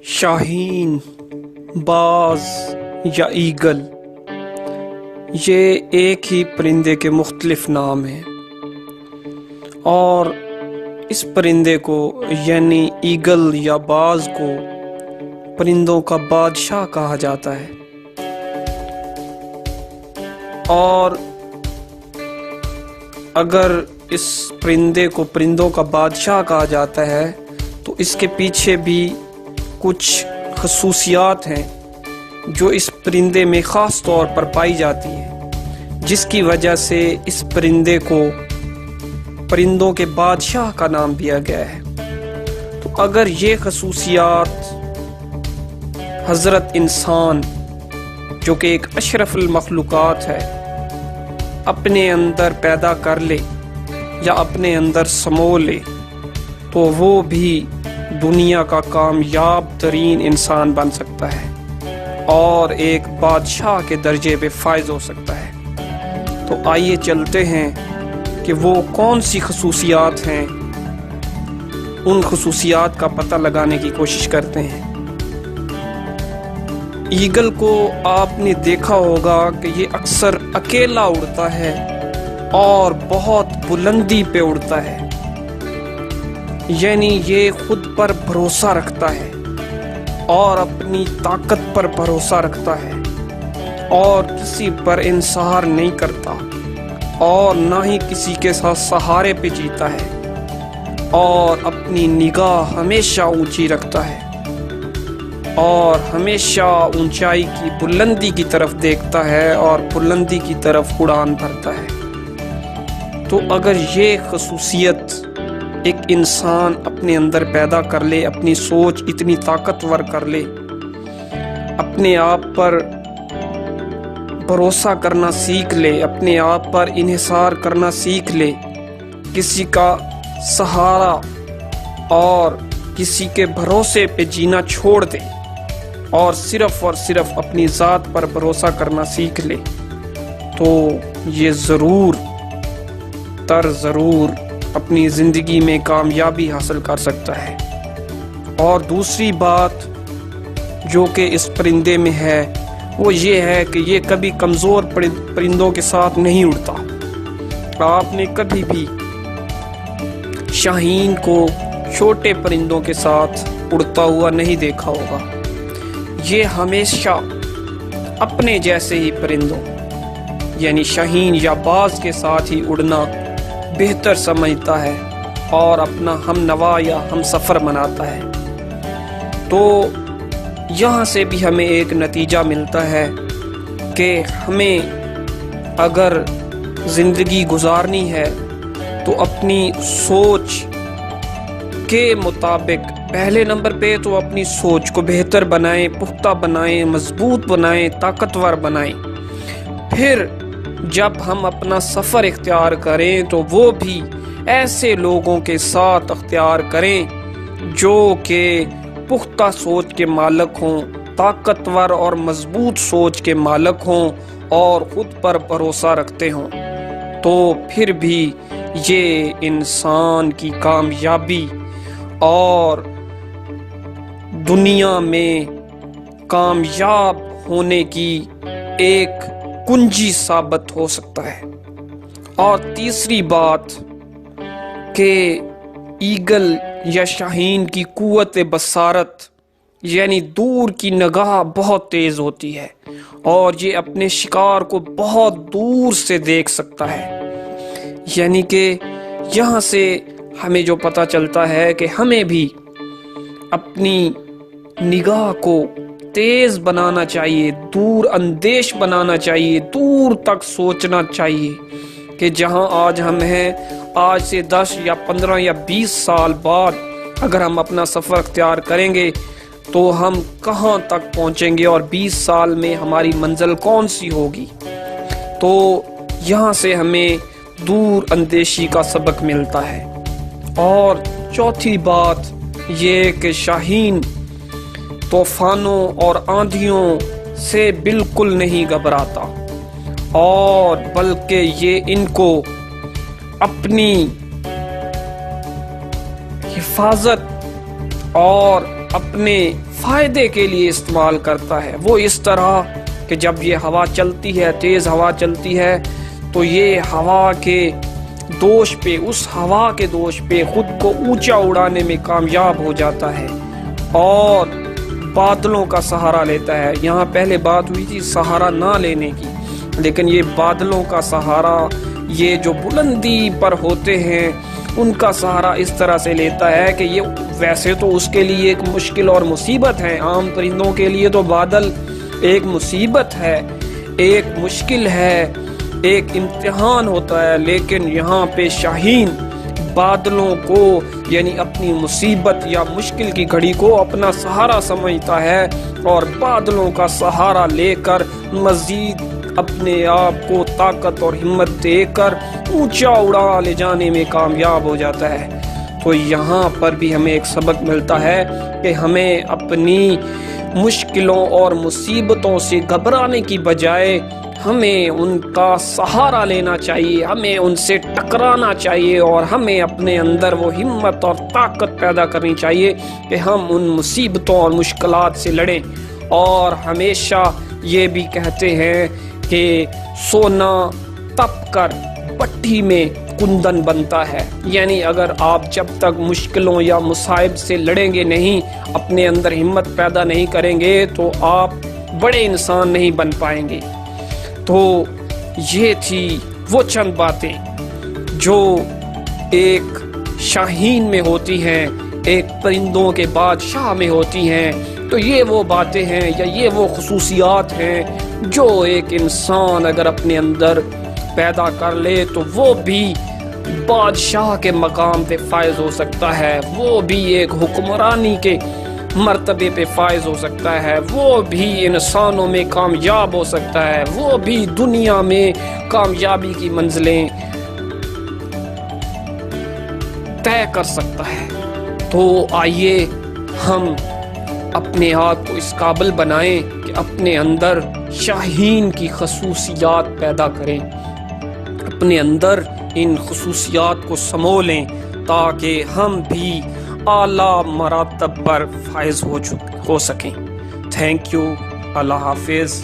شاہین، باز یا ایگل، یہ ایک ہی پرندے کے مختلف نام ہیں، اور اس پرندے کو یعنی ایگل یا باز کو پرندوں کا بادشاہ کہا جاتا ہے۔ اور اگر اس پرندے کو پرندوں کا بادشاہ کہا جاتا ہے تو اس کے پیچھے بھی کچھ خصوصیات ہیں جو اس پرندے میں خاص طور پر پائی جاتی ہیں، جس کی وجہ سے اس پرندے کو پرندوں کے بادشاہ کا نام دیا گیا ہے۔ تو اگر یہ خصوصیات حضرت انسان، جو کہ ایک اشرف المخلوقات ہے، اپنے اندر پیدا کر لے یا اپنے اندر سمو لے تو وہ بھی دنیا کا کامیاب ترین انسان بن سکتا ہے اور ایک بادشاہ کے درجے پہ فائز ہو سکتا ہے۔ تو آئیے چلتے ہیں کہ وہ کون سی خصوصیات ہیں، ان خصوصیات کا پتہ لگانے کی کوشش کرتے ہیں۔ ایگل کو آپ نے دیکھا ہوگا کہ یہ اکثر اکیلا اڑتا ہے اور بہت بلندی پہ اڑتا ہے، یعنی یہ خود پر بھروسہ رکھتا ہے اور اپنی طاقت پر بھروسہ رکھتا ہے اور کسی پر انحصار نہیں کرتا اور نہ ہی کسی کے ساتھ سہارے پہ جیتا ہے، اور اپنی نگاہ ہمیشہ اونچی رکھتا ہے اور ہمیشہ اونچائی کی بلندی کی طرف دیکھتا ہے اور بلندی کی طرف اڑان بھرتا ہے۔ تو اگر یہ خصوصیت ایک انسان اپنے اندر پیدا کر لے، اپنی سوچ اتنی طاقتور کر لے، اپنے آپ پر بھروسہ کرنا سیکھ لے، اپنے آپ پر انحصار کرنا سیکھ لے، کسی کا سہارا اور کسی کے بھروسے پہ جینا چھوڑ دے اور صرف اپنی ذات پر بھروسہ کرنا سیکھ لے، تو یہ ضرور اپنی زندگی میں کامیابی حاصل کر سکتا ہے۔ اور دوسری بات جو کہ اس پرندے میں ہے وہ یہ ہے کہ یہ کبھی کمزور پرندوں کے ساتھ نہیں اڑتا۔ آپ نے کبھی بھی شاہین کو چھوٹے پرندوں کے ساتھ اڑتا ہوا نہیں دیکھا ہوگا۔ یہ ہمیشہ اپنے جیسے ہی پرندوں یعنی شاہین یا باز کے ساتھ ہی اڑنا بہتر سمجھتا ہے اور اپنا ہم نوا یا ہم سفر بناتا ہے۔ تو یہاں سے بھی ہمیں ایک نتیجہ ملتا ہے کہ ہمیں اگر زندگی گزارنی ہے تو اپنی سوچ کے مطابق پہلے نمبر پہ تو اپنی سوچ کو بہتر بنائیں، پختہ بنائیں، مضبوط بنائیں، طاقتور بنائیں۔ پھر جب ہم اپنا سفر اختیار کریں تو وہ بھی ایسے لوگوں کے ساتھ اختیار کریں جو کہ پختہ سوچ کے مالک ہوں، طاقتور اور مضبوط سوچ کے مالک ہوں اور خود پر بھروسہ رکھتے ہوں۔ تو پھر بھی یہ انسان کی کامیابی اور دنیا میں کامیاب ہونے کی ایک کنجی ثابت ہو سکتا ہے۔ اور تیسری بات کہ ایگل یا شاہین کی قوت بصارت یعنی دور کی نگاہ بہت تیز ہوتی ہے اور یہ اپنے شکار کو بہت دور سے دیکھ سکتا ہے۔ یعنی کہ یہاں سے ہمیں جو پتہ چلتا ہے کہ ہمیں بھی اپنی نگاہ کو تیز بنانا چاہیے، دور اندیش بنانا چاہیے، دور تک سوچنا چاہیے کہ جہاں آج ہم ہیں، آج سے 10 یا 15 یا 20 سال بعد اگر ہم اپنا سفر اختیار کریں گے تو ہم کہاں تک پہنچیں گے اور 20 سال میں ہماری منزل کون سی ہوگی۔ تو یہاں سے ہمیں دور اندیشی کا سبق ملتا ہے۔ اور چوتھی بات یہ کہ شاہین طوفانوں اور آندھیوں سے بالکل نہیں گھبراتا اور بلکہ یہ ان کو اپنی حفاظت اور اپنے فائدے کے لیے استعمال کرتا ہے، وہ اس طرح کہ جب یہ ہوا چلتی ہے، تیز ہوا چلتی ہے، تو یہ ہوا کے دوش پہ، اس ہوا کے دوش پہ خود کو اونچا اڑانے میں کامیاب ہو جاتا ہے اور بادلوں کا سہارا لیتا ہے۔ یہاں پہلے بات ہوئی تھی سہارا نہ لینے کی، لیکن یہ بادلوں کا سہارا، یہ جو بلندی پر ہوتے ہیں ان کا سہارا اس طرح سے لیتا ہے کہ یہ ویسے تو اس کے لیے ایک مشکل اور مصیبت ہے، عام پرندوں کے لیے تو بادل ایک مصیبت ہے، ایک مشکل ہے، ایک امتحان ہوتا ہے، لیکن یہاں پہ شاہین بادلوں کو یعنی اپنی مصیبت یا مشکل کی گھڑی کو اپنا سہارا سمجھتا ہے اور بادلوں کا سہارا لے کر مزید اپنے آپ کو طاقت اور ہمت دے کر اونچا اڑا لے جانے میں کامیاب ہو جاتا ہے۔ تو یہاں پر بھی ہمیں ایک سبق ملتا ہے کہ ہمیں اپنی مشکلوں اور مصیبتوں سے گھبرانے کی بجائے ہمیں ان کا سہارا لینا چاہیے، ہمیں ان سے ٹکرانا چاہیے اور ہمیں اپنے اندر وہ ہمت اور طاقت پیدا کرنی چاہیے کہ ہم ان مصیبتوں اور مشکلات سے لڑیں۔ اور ہمیشہ یہ بھی کہتے ہیں کہ سونا تپ کر بٹھی میں کندن بنتا ہے، یعنی اگر آپ جب تک مشکلوں یا مصائب سے لڑیں گے نہیں، اپنے اندر ہمت پیدا نہیں کریں گے تو آپ بڑے انسان نہیں بن پائیں گے۔ تو یہ تھی وہ چند باتیں جو ایک شاہین میں ہوتی ہیں، ایک پرندوں کے بادشاہ میں ہوتی ہیں۔ تو یہ وہ باتیں ہیں یا یہ وہ خصوصیات ہیں جو ایک انسان اگر اپنے اندر پیدا کر لے تو وہ بھی بادشاہ کے مقام پہ فائز ہو سکتا ہے، وہ بھی ایک حکمرانی کے مرتبے پہ فائز ہو سکتا ہے، وہ بھی انسانوں میں کامیاب ہو سکتا ہے، وہ بھی دنیا میں کامیابی کی منزلیں طے کر سکتا ہے۔ تو آئیے ہم اپنے آپ کو اس قابل بنائیں کہ اپنے اندر شاہین کی خصوصیات پیدا کریں، اپنے اندر ان خصوصیات کو سمو لیں تاکہ ہم بھی اعلیٰ مراتب پر فائز ہو سکیں۔ تھینک یو، اللہ حافظ۔